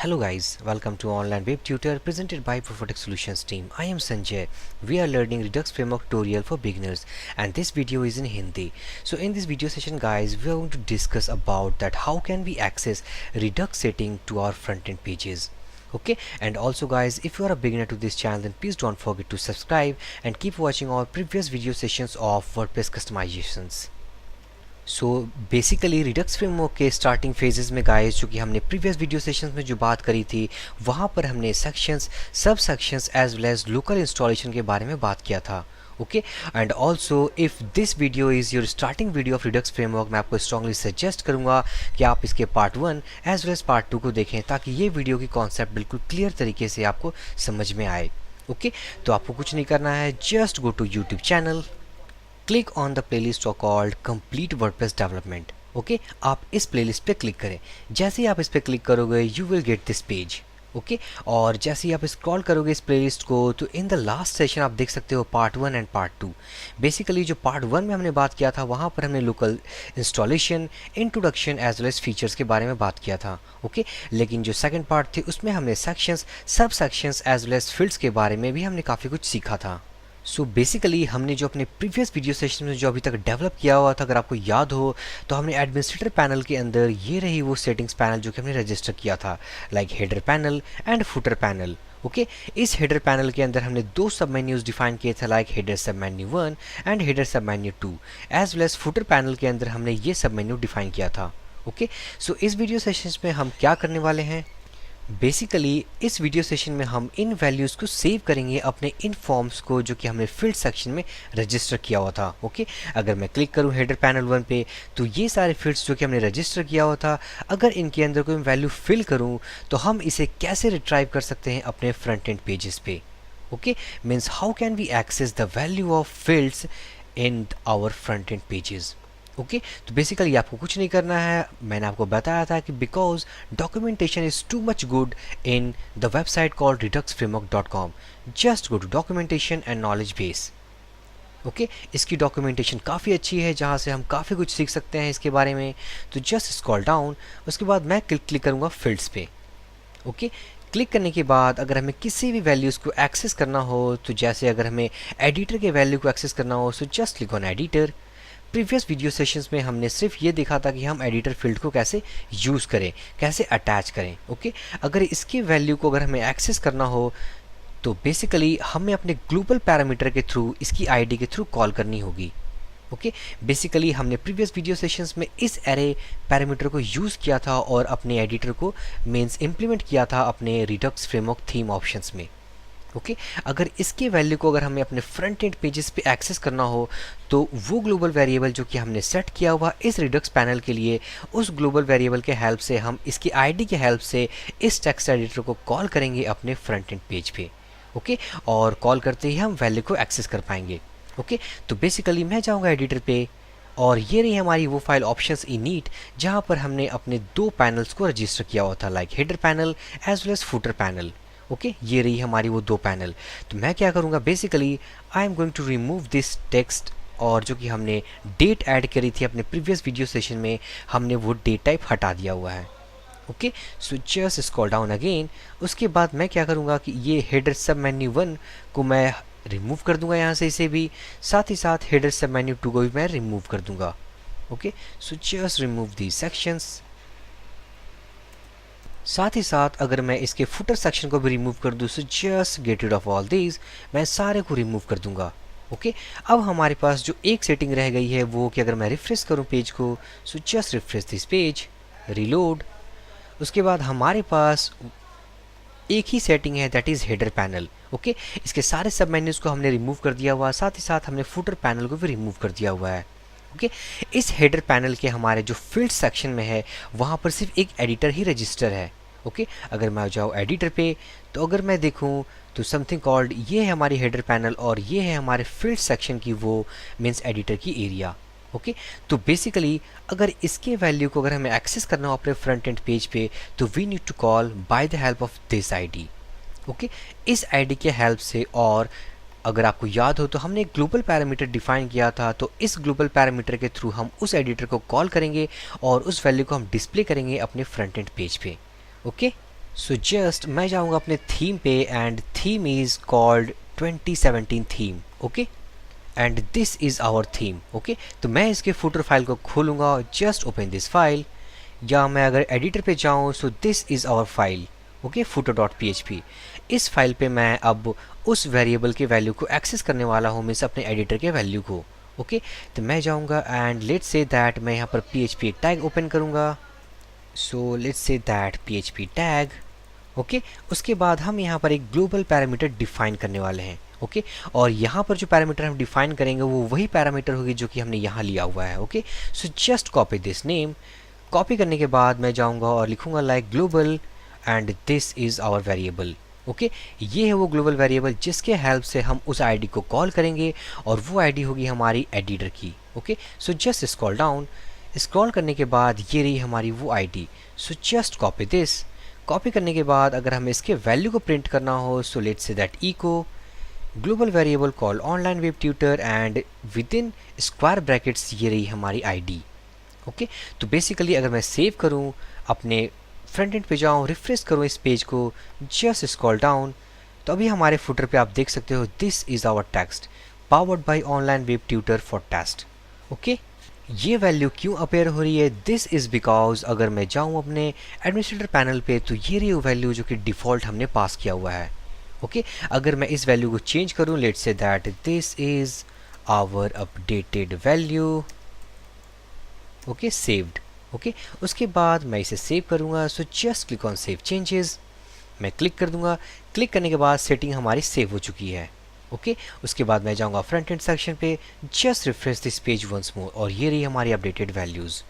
Hello guys, welcome to online web tutor presented by Prophetic Solutions team. I am Sanjay. We are learning Redux Framework tutorial for beginners and this video is in Hindi. So in this video session guys, we are going to discuss about that how can we access Redux setting to our front end pages. Okay, and also guys, if you are a beginner to this channel, then please don't forget to subscribe and keep watching our previous video sessions of WordPress customizations. So basically Redux framework के starting phases में guys, जो कि हमने previous video sessions में जो बात करी थी, वहाँ पर हमने sections, sub sections as well as local installation के बारे में बात किया था. Okay, and also if this video is your starting video of Redux framework, मैं आपको स्ट्रांगली सजेस्ट करूँगा कि आप इसके part 1 as well as part 2 को देखें, ताकि ये वीडियो की कॉन्सेप्ट बिल्कुल क्लियर तरीके से आपको समझ में आए. ओके, तो आपको कुछ नहीं करना है, just go to YouTube channel, click on the playlist called complete WordPress development. Okay, आप इस प्लेलिस्ट पे क्लिक करें. जैसे ही आप इस पे क्लिक करोगे you will get this page. Okay, और जैसे ही आप स्क्रॉल करोगे इस प्लेलिस्ट को, तो इन द लास्ट सेशन आप देख सकते हो पार्ट 1 एंड पार्ट 2. बेसिकली जो पार्ट 1 में हमने बात किया था, वहाँ पर हमने local installation, introduction as well as features के बारे में बात किया था. ओके, लेकिन जो सेकंड पार्ट थे उसमें हमने sections, sub sections as well as fields के बारे में भी हमने काफ़ी कुछ सीखा था. सो बेसिकली हमने जो अपने प्रीवियस वीडियो सेशन में जो अभी तक डेवलप किया हुआ था, अगर आपको याद हो, तो हमने एडमिनिस्ट्रेटर पैनल के अंदर ये रही वो सेटिंग्स पैनल जो कि हमने रजिस्टर किया था, like header panel and footer panel. Okay, इस हेडर पैनल के अंदर हमने दो सब मेन्यूज डिफाइन किए थे, like header sub menu 1 and header sub menu 2, as well as footer panel के अंदर हमने ये सब मेन्यू डिफाइन किया था. ओके, सो इस वीडियो सेशन में हम क्या करने वाले हैं, बेसिकली इस वीडियो सेशन में हम इन वैल्यूज़ को सेव करेंगे अपने इन फॉर्म्स को, जो कि हमने फील्ड सेक्शन में रजिस्टर किया हुआ था. ओके, अगर मैं क्लिक करूं हेडर पैनल 1 पे, तो ये सारे फील्ड्स जो कि हमने रजिस्टर किया हुआ था, अगर इनके अंदर कोई वैल्यू फिल करूं तो हम इसे कैसे रिट्राइव कर सकते हैं अपने फ्रंट एंड पेजेस पे. Okay, means how can we access the value of fields in our front end pages. Okay, तो बेसिकली आपको कुछ नहीं करना है. मैंने आपको बताया था कि because documentation is too much good in the website called reduxframework.com. Just go to documentation and knowledge base. Okay, इसकी डॉक्यूमेंटेशन काफ़ी अच्छी है, जहाँ से हम काफ़ी कुछ सीख सकते हैं इसके बारे में. तो जस्ट स्क्रॉल डाउन, उसके बाद मैं क्लिक करूँगा फील्ड्स पे. ओके, क्लिक करने के बाद अगर हमें किसी भी वैल्यूज़ को एक्सेस करना हो, तो जैसे अगर हमें एडिटर के वैल्यू को एक्सेस करना हो, सो just click on editor. Previous video sessions में हमने सिर्फ ये देखा था कि हम एडिटर फील्ड को कैसे यूज़ करें, कैसे अटैच करें. ओके, अगर इसकी वैल्यू को अगर हमें एक्सेस करना हो, तो बेसिकली हमें अपने ग्लोबल पैरामीटर के थ्रू, इसकी आईडी के थ्रू कॉल करनी होगी. ओके, बेसिकली हमने प्रीवियस वीडियो सेशंस में इस एरे पैरामीटर को यूज़ किया था और अपने एडिटर को मीन्स इम्प्लीमेंट किया था अपने रिडक्स फ्रेमवर्क थीम ऑप्शंस में. ओके, अगर इसके वैल्यू को अगर हमें अपने फ्रंट एंड पेजेस पे एक्सेस करना हो, तो वो ग्लोबल वेरिएबल जो कि हमने सेट किया हुआ इस रिडक्स पैनल के लिए, उस ग्लोबल वेरिएबल के हेल्प से हम इसकी आईडी के हेल्प से इस टेक्स्ट एडिटर को कॉल करेंगे अपने फ्रंट एंड पेज पे. ओके, और कॉल करते ही हम वैल्यू को एक्सेस कर पाएंगे. ओके, तो बेसिकली मैं जाऊँगा एडिटर पे, और ये रही हमारी वो फाइल ऑप्शंस इनिट, जहाँ पर हमने अपने दो पैनल्स को रजिस्टर किया हुआ था, like header panel as well as footer panel. Okay, ये रही हमारी वो दो पैनल. तो मैं क्या करूँगा, basically I am going to remove this text, और जो कि हमने डेट ऐड करी थी अपने प्रीवियस वीडियो सेशन में, हमने वो डेट टाइप हटा दिया हुआ है. Okay, so just scroll down again. उसके बाद मैं क्या करूँगा कि ये हेडर सब मेन्यू 1 को मैं रिमूव कर दूंगा यहाँ से, इसे भी साथ ही साथ हेडर सब मेन्यू 2 को भी मैं रिमूव कर दूंगा. ओके, सो जस्ट रिमूव दी सेक्शंस. साथ ही साथ अगर मैं इसके फुटर सेक्शन को भी रिमूव कर दूँ, so just get rid of all these, मैं सारे को रिमूव कर दूंगा. ओके, अब हमारे पास जो एक सेटिंग रह गई है वो कि अगर मैं रिफ्रेश करूँ पेज को, so just refresh this page, reload. उसके बाद हमारे पास एक ही सेटिंग है, that is header panel. Okay, इसके सारे सब मेन्यूज़ को हमने रिमूव कर दिया हुआ है, साथ ही साथ हमने फुटर पैनल को भी रिमूव कर दिया हुआ है. ओके, इस हेडर पैनल के हमारे जो फील्ड सेक्शन में है, वहाँ पर सिर्फ एक एडिटर ही रजिस्टर है. ओके, अगर मैं जाऊँ एडिटर पे, तो अगर मैं देखूँ तो समथिंग कॉल्ड, ये है हमारी हेडर पैनल और ये है हमारे फील्ड सेक्शन की वो मीन्स एडिटर की एरिया. ओके, तो बेसिकली अगर इसके वैल्यू को अगर हमें एक्सेस करना हो अपने फ्रंट एंड पेज पे, तो we need to call by the help of this ID. Okay, इस आईडी के हेल्प से, और अगर आपको याद हो तो हमने एक ग्लोबल पैरामीटर डिफाइन किया था, तो इस ग्लोबल पैरामीटर के थ्रू हम उस एडिटर को कॉल करेंगे और उस वैल्यू को हम डिस्प्ले करेंगे अपने फ्रंट एंड पेज पे. ओके, सो जस्ट मैं जाऊंगा अपने थीम पे and theme is called 2017 theme, okay, and this is our theme, okay. तो मैं इसके फुटर फाइल को खोलूंगा, जस्ट ओपन दिस फाइल, या मैं अगर एडिटर पे जाऊं, so this is our file, okay, footer.php। इस फाइल पे मैं अब उस वेरिएबल के वैल्यू को एक्सेस करने वाला हूँ, मीन्स अपने एडिटर के वैल्यू को, ओके। तो मैं जाऊंगा एंड लेट्स से दैट मैं यहाँ पर php टैग ओपन करूंगा, सो let's say that php tag, okay. उसके बाद हम यहाँ पर एक ग्लोबल पैरामीटर डिफाइन करने वाले हैं, ओके। और यहाँ पर जो पैरामीटर हम डिफाइन करेंगे वो वही पैरामीटर होगी जो कि हमने यहाँ लिया हुआ है, okay. So just copy this name, copy करने के बाद मैं जाऊँगा और लिखूँगा like global and this is our variable, okay. ये है वो ग्लोबल वेरिएबल जिसके हेल्प से हम उस आईडी को कॉल करेंगे और वो आईडी होगी हमारी एडिटर की, okay. So just scroll down, scroll करने के बाद ये रही हमारी वो ID. So just copy this, copy करने के बाद अगर हमें इसके वैल्यू को प्रिंट करना हो, so let's say that echo global variable call online web tutor and within square brackets ये रही हमारी आईडी, ओके। तो बेसिकली अगर मैं सेव करूं, अपने फ्रंट एंड पे जाऊं, रिफ्रेश करूं इस पेज को, जस्ट स्क्रॉल डाउन, तो अभी हमारे फुटर पे आप देख सकते हो this is our text powered by online web tutor for test, okay. ये वैल्यू क्यों अपेयर हो रही है, दिस इज़ बिकॉज अगर मैं जाऊं अपने एडमिनिस्ट्रेटर पैनल पे, तो ये रही वो वैल्यू जो कि डिफ़ॉल्ट हमने पास किया हुआ है, ओके। अगर मैं इस वैल्यू को चेंज करूं, let's say that this is our updated value, okay, saved, okay. उसके बाद मैं इसे सेव करूंगा, so just click on save changes, मैं क्लिक कर दूंगा। क्लिक करने के बाद सेटिंग हमारी सेव हो चुकी है, ओके। उसके बाद मैं जाऊंगा फ्रंट एंड सेक्शन पे, just refresh this page once more, और ये रही हमारी अपडेटेड वैल्यूज़,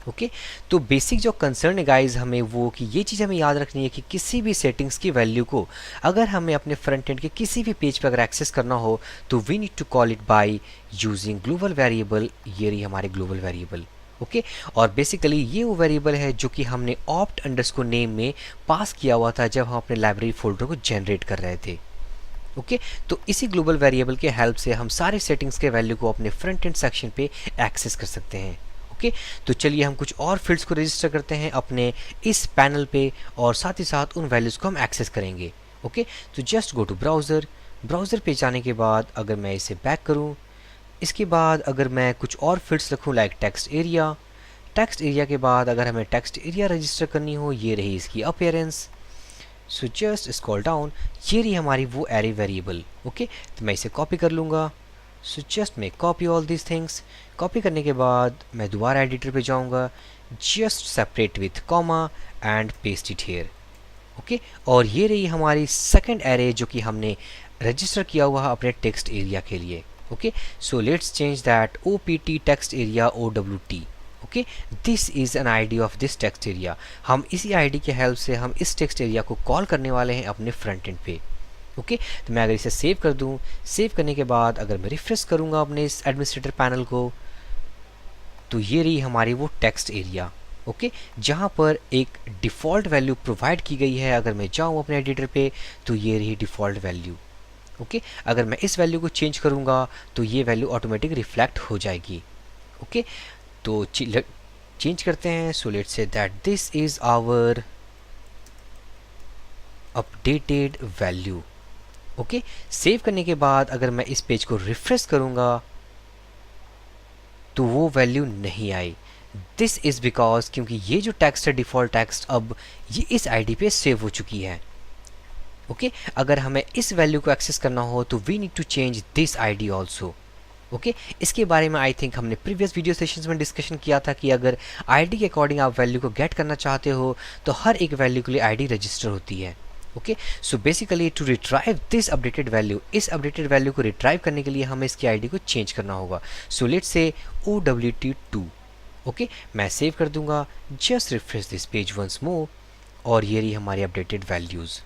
ओके। तो बेसिक जो कंसर्न है गाइज हमें वो कि ये चीज़ हमें याद रखनी है कि किसी भी सेटिंग्स की वैल्यू को अगर हमें अपने फ्रंट एंड के किसी भी पेज पर अगर एक्सेस करना हो, तो we need to call it by using global variable, ये रही हमारे ग्लोबल वेरिएबल, ओके। और बेसिकली ये वो वेरिएबल है जो कि हमने ऑप्ट अंडरस्कोर नेम में पास किया हुआ था जब हम अपने लाइब्रेरी फोल्डर को जनरेट कर रहे थे, ओके। तो इसी ग्लोबल वेरिएबल के हेल्प से हम सारे सेटिंग्स के वैल्यू को अपने फ्रंट एंड सेक्शन पे एक्सेस कर सकते हैं, ओके। तो चलिए हम कुछ और फील्ड्स को रजिस्टर करते हैं अपने इस पैनल पे, और साथ ही साथ उन वैल्यूज़ को हम एक्सेस करेंगे, ओके। तो just go to browser, browser पे जाने के बाद अगर मैं इसे बैक करूँ, इसके बाद अगर मैं कुछ और फील्ड्स रखूँ like text area, text area के बाद अगर हमें टेक्स्ट एरिया रजिस्टर करनी हो, ये रही इसकी appearance, so just scroll down, ये रही हमारी वो एरे वेरिएबल, ओके। तो मैं इसे कॉपी कर लूँगा, सो जस्ट मैं copy all this things, copy करने के बाद मैं दोबारा एडिटर पे जाऊँगा, just separate with comma and paste it here, okay. और ये रही हमारी सेकंड एरे जो कि हमने रजिस्टर किया हुआ है अपने टेक्स्ट एरिया के लिए, okay. So let's change that OPT text area OWT, okay. This is an ID of this text area, हम इसी आईडी के हेल्प से हम इस टेक्स्ट एरिया को कॉल करने वाले हैं अपने फ्रंट एंड पे, ओके। तो मैं अगर इसे सेव कर दूं, सेव करने के बाद अगर मैं रिफ्रेश करूंगा अपने इस एडमिनिस्ट्रेटर पैनल को, तो ये रही हमारी वो टेक्स्ट एरिया, ओके, जहां पर एक डिफ़ॉल्ट वैल्यू प्रोवाइड की गई है। अगर मैं जाऊं अपने एडिटर पे, तो ये रही डिफ़ॉल्ट वैल्यू, ओके। अगर मैं इस वैल्यू को चेंज करूंगा तो ये वैल्यू ऑटोमेटिक रिफ्लेक्ट हो जाएगी, ओके। तो चेंज करते हैं, so let's say that this is our updated value, okay. Save करने के बाद अगर मैं इस पेज को रिफ्रेश करूंगा तो वो वैल्यू नहीं आई, दिस इज़ बिकॉज क्योंकि ये जो टेक्स्ट है डिफ़ॉल्ट टेक्स्ट अब ये इस आईडी पे सेव हो चुकी है, ओके। अगर हमें इस वैल्यू को एक्सेस करना हो तो we need to change this ID also, okay. इसके बारे में आई थिंक हमने प्रीवियस वीडियो सेशंस में डिस्कशन किया था कि अगर आईडी के अकॉर्डिंग आप वैल्यू को गेट करना चाहते हो तो हर एक वैल्यू के लिए आईडी रजिस्टर होती है, okay. So basically to retrieve this updated value, इस अपडेटेड वैल्यू को रिट्राइव करने के लिए हमें इसकी आईडी को चेंज करना होगा। सो लेट्स से OWT2, ओके। मैं सेव कर दूंगा, just refresh this page once more, और ये रही हमारी अपडेटेड वैल्यूज़,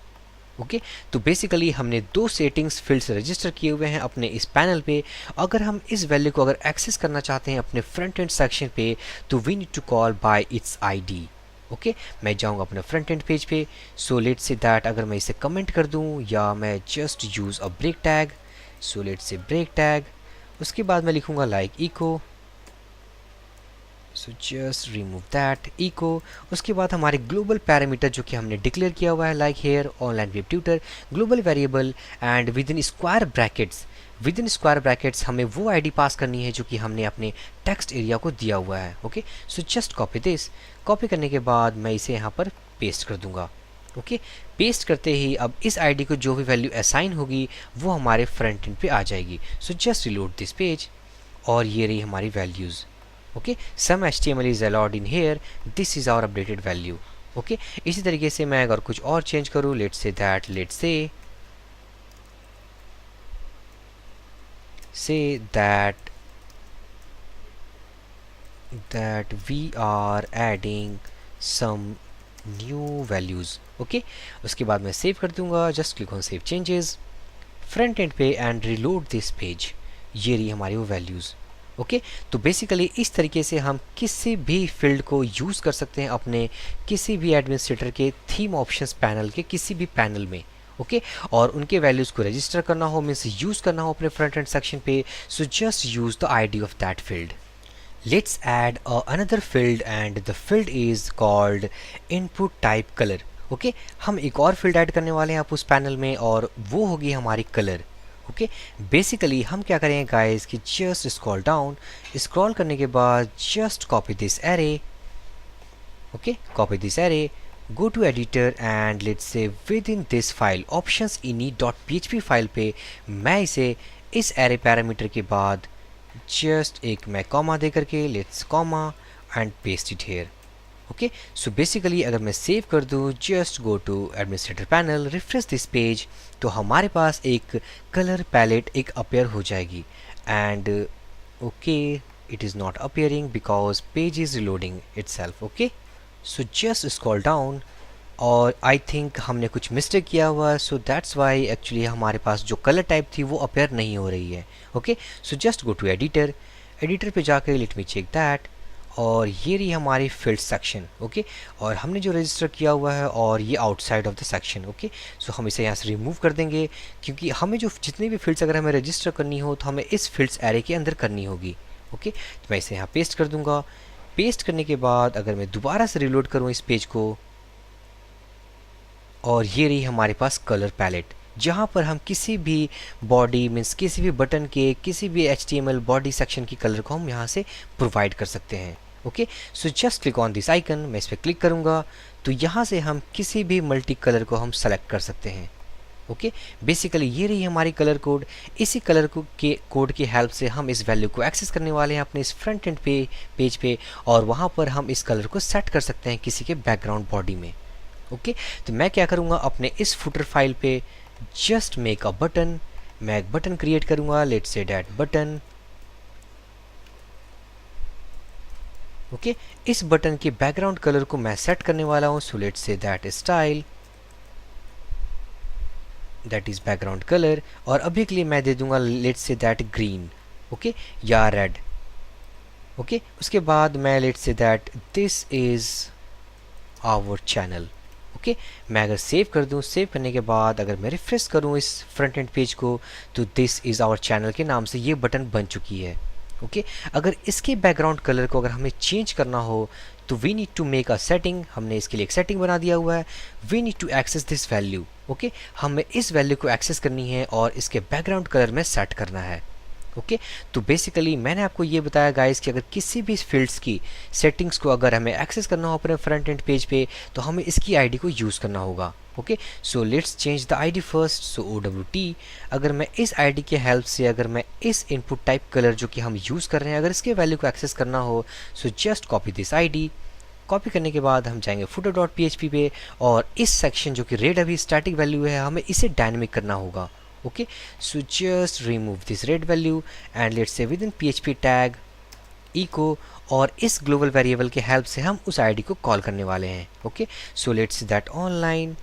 ओके। तो बेसिकली हमने दो सेटिंग्स फील्ड्स रजिस्टर किए हुए हैं अपने इस पैनल पे। अगर हम इस वैल्यू को अगर एक्सेस करना चाहते हैं अपने फ्रंट एंड सेक्शन पे, तो we need to call by its ID, okay. मैं जाऊंगा अपने फ्रंट एंड पेज पे, सो लेट्स से दैट अगर मैं इसे कमेंट कर दूं या मैं just use a break tag, so let's say break tag, उसके बाद मैं लिखूंगा like echo, so just remove that echo. उसके बाद हमारे ग्लोबल पैरामीटर जो कि हमने डिक्लेयर किया हुआ है like here online web tutor global variable and within square brackets हमें वो आईडी पास करनी है जो कि हमने अपने टेक्स्ट एरिया को दिया हुआ है। Okay, so just copy this. Copy करने के बाद मैं इसे यहाँ पर पेस्ट कर दूंगा। ओके, पेस्ट करते ही अब इस आईडी को जो भी वैल्यू असाइन होगी वो हमारे फ्रंट एंड पे आ जाएगी। So just reload this page और ये रही हमारी values. Okay, some HTML is allowed in here, this is our updated value. Okay, इसी तरीके से मैं अगर कुछ और चेंज करूँ, let's say that we are adding some new values। Okay, उसके बाद मैं सेव कर दूंगा। Just click on save changes front end पे एंड रिलोड दिस पेज। ये रही हमारी वो वैल्यूज़। ओके, तो बेसिकली इस तरीके से हम किसी भी फील्ड को यूज़ कर सकते हैं अपने किसी भी एडमिनिस्ट्रेटर के थीम ऑप्शंस पैनल के किसी भी पैनल में। ओके, और उनके वैल्यूज़ को रजिस्टर करना हो मीन्स यूज़ करना हो अपने फ्रंट एंड सेक्शन पे, so just use the ID of that field. Let's add another field and the field is called input type color। Okay, हम एक और फील्ड ऐड करने वाले हैं आप उस पैनल में और वो होगी हमारी कलर। ओके, बेसिकली हम क्या करेंगे गाइस कि जस्ट स्क्रॉल डाउन, स्क्रॉल करने के बाद just copy this array. Okay, copy this array, go to editor and let's say within this file options ini.php file पे मैं इसे इस एरे पैरामीटर के बाद जस्ट एक मैं कॉमा दे करके let's comma and paste it here. Okay, so basically अगर मैं सेव कर दूँ, just go to administrator panel, refresh this page, तो हमारे पास एक कलर पैलेट एक अपेयर हो जाएगी। And okay, it is not appearing because page is reloading itself. Okay, so just scroll down और आई थिंक हमने कुछ मिस्टेक किया हुआ, सो दैट्स वाई एक्चुअली हमारे पास जो कलर टाइप थी वो अपेयर नहीं हो रही है। Okay, so just go to editor, editor पे जाकर लेट मी चेक दैट, और ये रही हमारी फील्ड सेक्शन। ओके, और हमने जो रजिस्टर किया हुआ है और ये outside of the section. Okay, so हम इसे यहाँ से रिमूव कर देंगे क्योंकि हमें जो जितनी भी फील्ड्स अगर हमें रजिस्टर करनी हो तो हमें इस फील्ड्स एरे के अंदर करनी होगी। ओके, तो मैं इसे यहाँ पेस्ट कर दूंगा। पेस्ट करने के बाद अगर मैं दोबारा से रिलोड करूँ इस पेज को, और ये रही हमारे पास कलर पैलेट जहाँ पर हम किसी भी बॉडी मीन्स किसी भी बटन के किसी भी HTML बॉडी सेक्शन की कलर को हम यहाँ से प्रोवाइड कर सकते हैं। Okay, so just click on this icon, मैं इस पर क्लिक करूँगा तो यहाँ से हम किसी भी मल्टी कलर को हम सेलेक्ट कर सकते हैं। ओके, बेसिकली ये रही हमारी कलर कोड। इसी कलर के कोड की हेल्प से हम इस वैल्यू को एक्सेस करने वाले हैं अपने इस फ्रंट एंड पेज पे, और वहाँ पर हम इस कलर को सेट कर सकते हैं किसी के बैकग्राउंड बॉडी में। ओके, तो मैं क्या करूँगा अपने इस फुटर फाइल पे जस्ट मेक अ बटन, मैं एक बटन क्रिएट करूँगा, let's say that button. Okay, इस बटन के बैकग्राउंड कलर को मैं सेट करने वाला हूँ, so let's say that style, that is background colour, और अभी के लिए मैं दे दूंगा let's say that green. Okay, या रेड। ओके, उसके बाद मैं let's say that this is our channel. Okay, मैं अगर सेव कर दूं, सेव करने के बाद अगर मैं रिफ्रेश करूं इस फ्रंट एंड पेज को तो दिस इज़ आवर चैनल के नाम से ये बटन बन चुकी है। ओके, अगर इसके बैकग्राउंड कलर को अगर हमें चेंज करना हो तो we need to make a setting, हमने इसके लिए एक सेटिंग बना दिया हुआ है। We need to access this value. Okay, हमें इस वैल्यू को एक्सेस करनी है और इसके बैकग्राउंड कलर में सेट करना है। ओके, तो बेसिकली मैंने आपको ये बताया गाइस कि अगर किसी भी फील्ड्स की सेटिंग्स को अगर हमें एक्सेस करना हो अपने फ्रंट एंड पेज पे तो हमें इसकी आईडी को यूज़ करना होगा। Okay, so let's change the ID first, so OWT। अगर मैं इस आईडी के हेल्प से अगर मैं इस इनपुट टाइप कलर जो कि हम यूज़ कर रहे हैं अगर इसके वैल्यू को एक्सेस करना हो, सो just copy this ID. Copy करने के बाद हम जाएंगे footer.php पे, और इस सेक्शन जो कि रेड अभी स्टैटिक वैल्यू है हमें इसे डायनेमिक करना होगा। Okay, so just remove this red value and let's say within PHP tag echo, और इस ग्लोबल वेरिएबल के हेल्प से हम उस आईडी को कॉल करने वाले हैं। Okay, so let's that online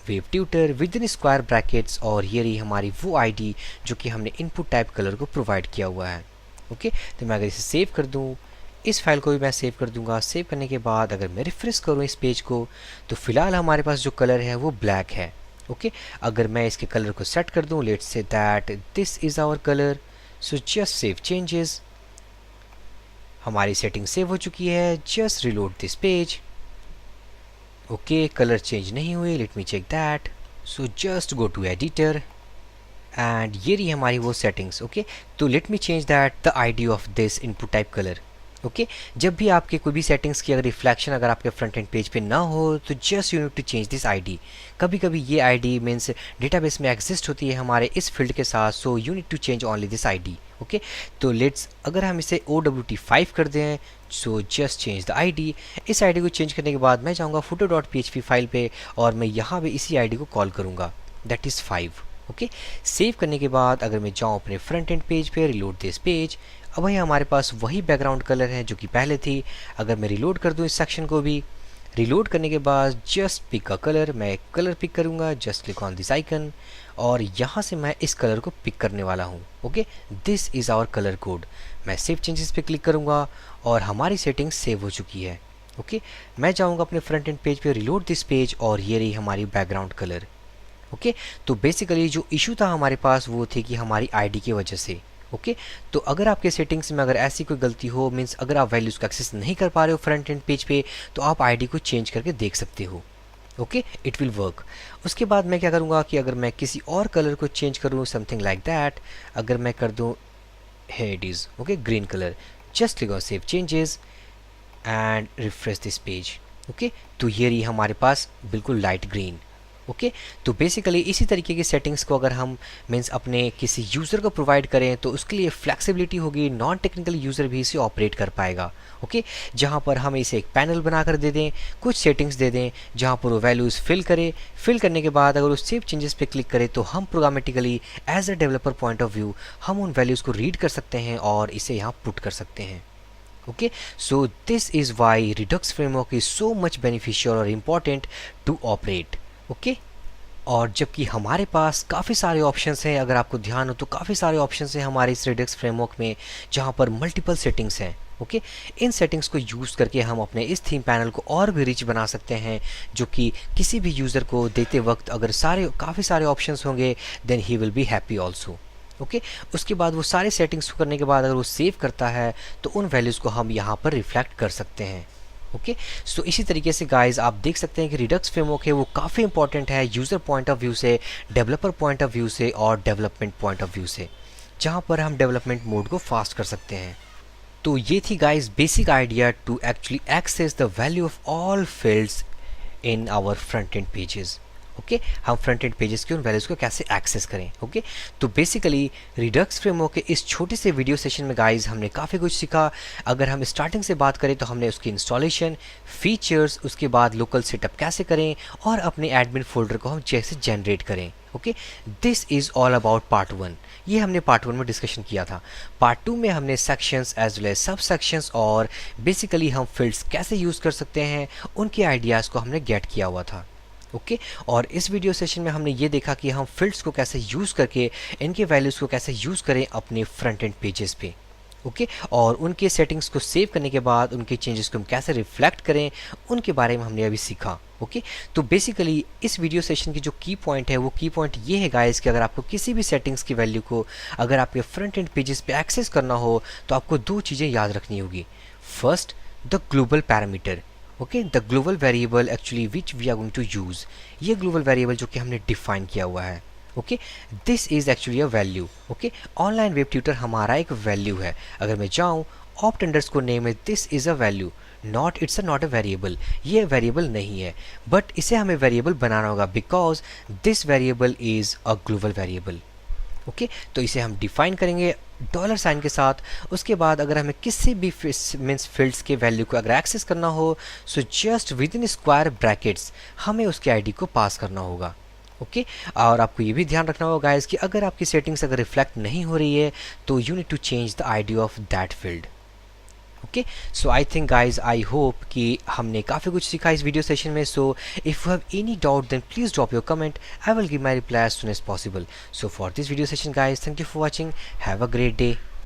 web tutor with in square brackets, और ये रही हमारी वो आईडी जो कि हमने इनपुट टाइप कलर को प्रोवाइड किया हुआ है। ओके, तो मैं अगर इसे सेव कर दूँ, इस फाइल को भी मैं सेव कर दूंगा। सेव करने के बाद अगर मैं रिफ्रेश करूँ इस पेज को तो फिलहाल हमारे पास जो कलर है वो ब्लैक है। ओके, अगर मैं इसके कलर को सेट कर दूं, let's say that this is our colour, so just save changes हमारी सेटिंग सेव हो चुकी है, just reload this page. Okay, colour change नहीं हुई, let me check that. So just go to editor and ये रही हमारी वो सेटिंग्स। ओके, तो let me change that the ID of this input type colour. Okay, जब भी आपके कोई भी सेटिंग्स की अगर रिफ्लेक्शन अगर आपके फ्रंट एंड पेज पे ना हो तो just you need to change this ID. कभी कभी ये आईडी मीन्स डेटाबेस में एग्जिस्ट होती है हमारे इस फील्ड के साथ, so you need to change only this ID. Okay, तो लेट्स अगर हम इसे OWT5 कर दें, so just change the ID. इस आईडी को चेंज करने के बाद मैं जाऊँगा footer.php फाइल पे और मैं यहाँ पे इसी आईडी को कॉल करूँगा, दैट इज़ 5। ओके, सेव करने के बाद अगर मैं जाऊँ अपने फ्रंट एंड पेज पे, रिलोड दिस पेज, अब वही हमारे पास वही बैकग्राउंड कलर है जो कि पहले थी। अगर मैं रिलोड कर दूँ इस सेक्शन को भी, रिलोड करने के बाद जस्ट पिक अ कलर, मैं कलर पिक करूँगा, just click on this icon और यहाँ से मैं इस कलर को पिक करने वाला हूँ। Okay, this is our colour code. मैं सेव चेंजेस पे क्लिक करूँगा और हमारी सेटिंग सेव हो चुकी है। ओके, मैं जाऊँगा अपने फ्रंट एंड पेज पे, रिलोड दिस पेज और ये रही हमारी बैकग्राउंड कलर। ओके, तो बेसिकली जो इशू था हमारे पास वो थी कि हमारी आईडी की वजह से। ओके, तो अगर आपके सेटिंग्स में अगर ऐसी कोई गलती हो, मीन्स अगर आप वैल्यूज़ को एक्सेस नहीं कर पा रहे हो फ्रंट एंड पेज पे, तो आप आईडी को चेंज करके देख सकते हो। Okay, it will work. उसके बाद मैं क्या करूँगा कि अगर मैं किसी और कलर को चेंज करूँ, समथिंग लाइक दैट, अगर मैं कर दूँ here it is, okay, green colour, just click on save changes and refresh this page. Okay, तो ये रही हमारे पास बिल्कुल लाइट ग्रीन। ओके, तो बेसिकली इसी तरीके की सेटिंग्स को अगर हम मीन्स अपने किसी यूज़र को प्रोवाइड करें तो उसके लिए फ्लेक्सिबिलिटी होगी, नॉन टेक्निकल यूज़र भी इसे ऑपरेट कर पाएगा। ओके, जहाँ पर हम इसे एक पैनल बनाकर दे दें, कुछ सेटिंग्स दे दें जहाँ पर वो वैल्यूज़ फिल करे, फिल करने के बाद अगर उस सेव चेंजेस पे क्लिक करें तो हम programmatically as a developer point of view हम उन वैल्यूज़ को रीड कर सकते हैं और इसे यहाँ पुट कर सकते हैं। Okay, so this is why Redux framework is so much beneficial or important to operate. Okay, और जबकि हमारे पास काफ़ी सारे ऑप्शंस हैं, अगर आपको ध्यान हो तो काफ़ी सारे ऑप्शंस हैं हमारे इस Redux framework में जहाँ पर मल्टीपल सेटिंग्स हैं। ओके, इन सेटिंग्स को यूज़ करके हम अपने इस थीम पैनल को और भी रिच बना सकते हैं, जो कि किसी भी यूज़र को देते वक्त अगर काफ़ी सारे ऑप्शंस होंगे then he will be happy also. Okay, उसके बाद वो सारे सेटिंग्स को करने के बाद अगर वो सेव करता है तो उन वैल्यूज़ को हम यहाँ पर रिफ्लेक्ट कर सकते हैं। ओके, सो इसी तरीके से गाइस आप देख सकते हैं कि रिडक्स फ्रेमवर्क है वो काफ़ी इंपॉर्टेंट है यूज़र पॉइंट ऑफ व्यू से, डेवलपर पॉइंट ऑफ व्यू से और डेवलपमेंट पॉइंट ऑफ व्यू से, जहाँ पर हम डेवलपमेंट मोड को फास्ट कर सकते हैं। तो ये थी guys basic idea to actually access the value of all fields in our front end pages. Okay, हम फ्रंट एंड पेजेस की उन वैल्यूज़ को कैसे एक्सेस करें। ओके, तो बेसिकली रिडक्स फ्रेमवर्क के इस छोटे से वीडियो सेशन में गाइस हमने काफ़ी कुछ सीखा। अगर हम स्टार्टिंग से बात करें तो हमने उसकी इंस्टॉलेशन, फीचर्स, उसके बाद लोकल सेटअप कैसे करें और अपने एडमिन फोल्डर को हम जैसे जनरेट करें। Okay, this is all about part 1। ये हमने पार्ट 1 में डिस्कशन किया था। पार्ट 2 में हमने सेक्शंस एज वेल एज सब सेक्शंस और बेसिकली हम फील्ड्स कैसे यूज़ कर सकते हैं उनके आइडियाज़ को हमने गेट किया हुआ था। ओके, और इस वीडियो सेशन में हमने ये देखा कि हम फील्ड्स को कैसे यूज़ करके इनके वैल्यूज़ को कैसे यूज़ करें अपने फ्रंट एंड पेजेस पे। ओके, और उनके सेटिंग्स को सेव करने के बाद उनके चेंजेस को हम कैसे रिफ्लेक्ट करें उनके बारे में हमने अभी सीखा। ओके, तो बेसिकली इस वीडियो सेशन की जो की पॉइंट है वो की पॉइंट ये है गाइस कि अगर आपको किसी भी सेटिंग्स की वैल्यू को अगर आपके फ्रंट एंड पेजेस पे एक्सेस करना हो तो आपको दो चीज़ें याद रखनी होगी। First, the global parameter. Okay, the global variable actually which we are going to use, ये ग्लोबल वेरिएबल जो कि हमने डिफाइन किया हुआ है। Okay, this is actually a value. Okay, online web tutor हमारा एक वैल्यू है। अगर मैं जाऊँ ऑप्ट अंडरस्कोर नेम है, this is a value, not a variable. ये वेरिएबल नहीं है, बट इसे हमें वेरिएबल बनाना होगा because this variable is a global variable. Okay, तो इसे हम डिफाइन करेंगे डॉलर साइन के साथ। उसके बाद अगर हमें किसी भी मीन्स फील्ड्स के वैल्यू को अगर एक्सेस करना हो so just with in square brackets हमें उसके आईडी को पास करना होगा। ओके, और आपको ये भी ध्यान रखना होगा गाइस कि अगर आपकी सेटिंग्स अगर रिफ्लेक्ट नहीं हो रही है तो you need to change the ID of that field. Okay, so I think guys I hope कि हमने काफ़ी कुछ सीखा इस वीडियो सेशन में। So if you have any doubt then please drop your comment, I will give my reply as soon as possible. So for this video session guys, thank you for watching, have a great day.